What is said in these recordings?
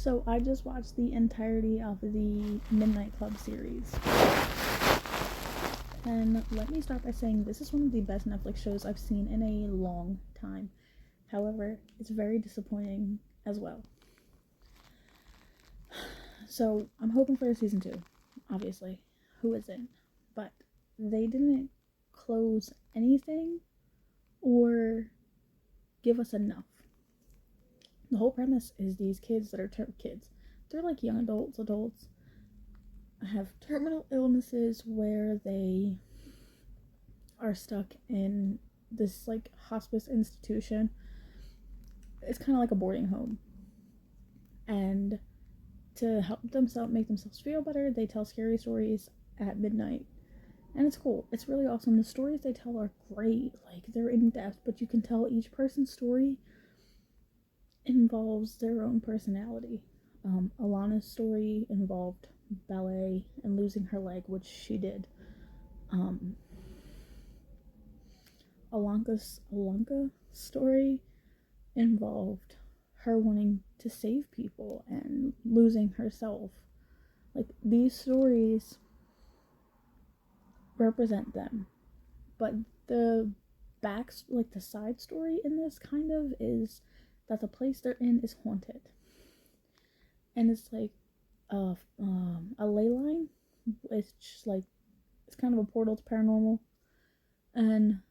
So I just watched the entirety of the Midnight Club series. And let me start by saying this is one of the best Netflix shows I've seen in a long time. However, it's very disappointing as well. So I'm hoping for a season 2, obviously. Who isn't? But they didn't close anything or give us enough. The whole premise is these kids that are kids. They're like young adults, have terminal illnesses where they are stuck in this like hospice institution. It's kind of like a boarding home. And to help make themselves feel better, they tell scary stories at midnight. And it's cool. It's really awesome. The stories they tell are great. Like, they're in depth, but you can tell each person's story involves their own personality. Alana's story involved ballet and losing her leg, which she did. Alanka's story involved her wanting to save people and losing herself. Like, these stories represent them, but the the side story in this kind of is that the place they're in is haunted, and it's like a ley line. It's just like, it's kind of a portal to paranormal, and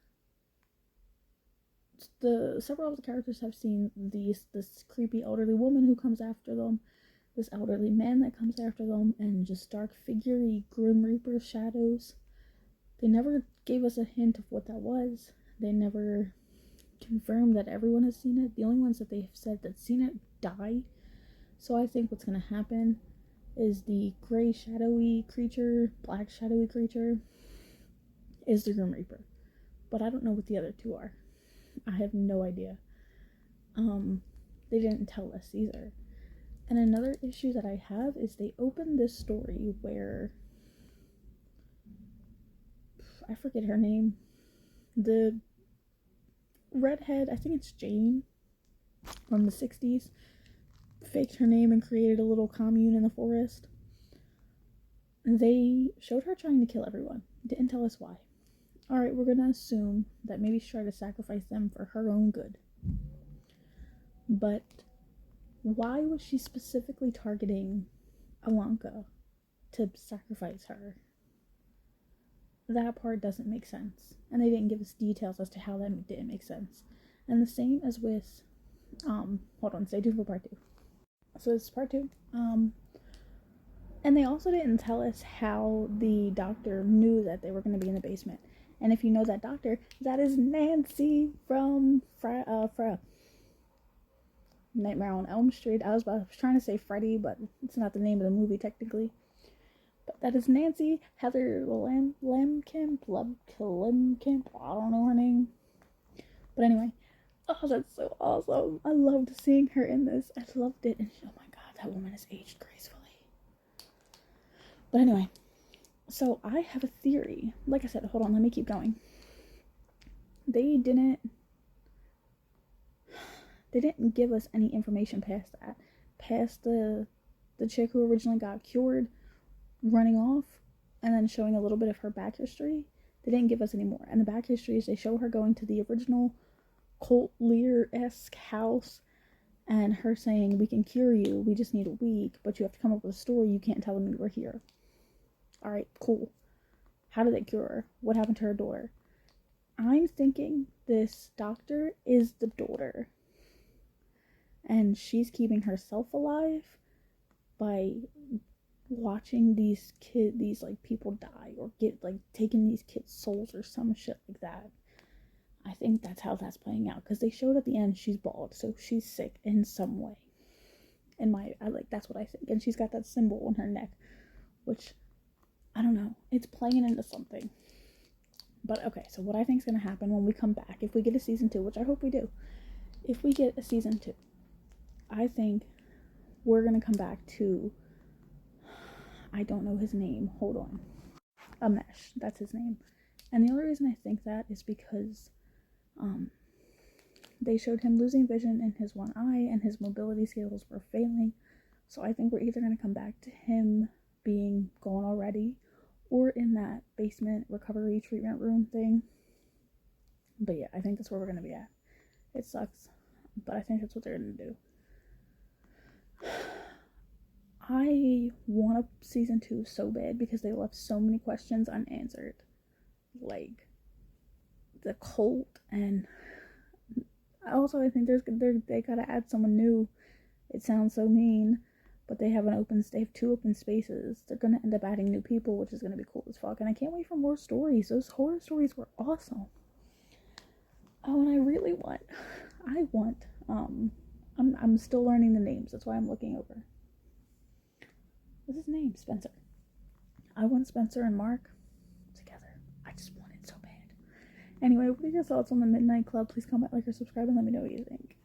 several of the characters have seen this creepy elderly woman who comes after them, this elderly man that comes after them, and just dark figurey Grim Reaper shadows. They never gave us a hint of what that was. They never confirmed that everyone has seen it. The only ones that they have said that seen it die. So I think what's going to happen is the gray shadowy creature, black shadowy creature, is the Grim Reaper. But I don't know what the other two are. I have no idea. They didn't tell us either. And another issue that I have is they opened this story where, I forget her name, the redhead, I think it's Jane, from the 60s, faked her name and created a little commune in the forest. They showed her trying to kill everyone. Didn't tell us why. Alright, we're gonna assume that maybe she tried to sacrifice them for her own good. But why was she specifically targeting Alanka to sacrifice her? That part doesn't make sense. And they didn't give us details as to how that didn't make sense. And the same as with, hold on, stay tuned for part 2. So this is part 2. And they also didn't tell us how the doctor knew that they were going to be in the basement. And if you know that doctor, that is Nancy from Nightmare on Elm Street. I was trying to say Freddy, but it's not the name of the movie technically. But that is Nancy Heather Lemkamp. I don't know her name. But anyway, oh, that's so awesome. I loved seeing her in this. I loved it. And oh my god, that woman has aged gracefully. But anyway, so I have a theory. Like I said, hold on, let me keep going. They didn't give us any information past that. Past the chick who originally got cured running off and then showing a little bit of her back history. They didn't give us any more. And the back history is they show her going to the original cult leader-esque house and her saying, we can cure you, we just need a week, but you have to come up with a story, you can't tell them you were here. Alright, cool. How did they cure her? What happened to her daughter? I'm thinking this doctor is the daughter. And she's keeping herself alive by watching these people die, or get like taking these kids' souls or some shit like that. I think that's how that's playing out, because they showed at the end she's bald, so she's sick in some way. That's what I think. And she's got that symbol on her neck, which, I don't know, it's playing into something. But okay, so what I think is going to happen when we come back, if we get a season 2, which I hope we do, if we get a season 2, I think we're going to come back to, I don't know his name, hold on, Amesh, that's his name. And the only reason I think that is because they showed him losing vision in his one eye and his mobility skills were failing. So I think we're either going to come back to him being gone already, or in that basement recovery treatment room thing. But yeah, I think that's where we're going to be at. It sucks, but I think that's what they're going to do. I want a season 2 so bad because they left so many questions unanswered. Like the cult, and also I think they gotta add someone new. It sounds so mean, but they have 2 open spaces. They're gonna end up adding new people, which is gonna be cool as fuck. And I can't wait for more stories. Those horror stories were awesome. Oh, and I'm still learning the names. That's why I'm looking over. What's his name? Spencer. I want Spencer and Mark together. I just want it so bad. Anyway, what are your thoughts on the Midnight Club? Please comment, like, or subscribe, and let me know what you think.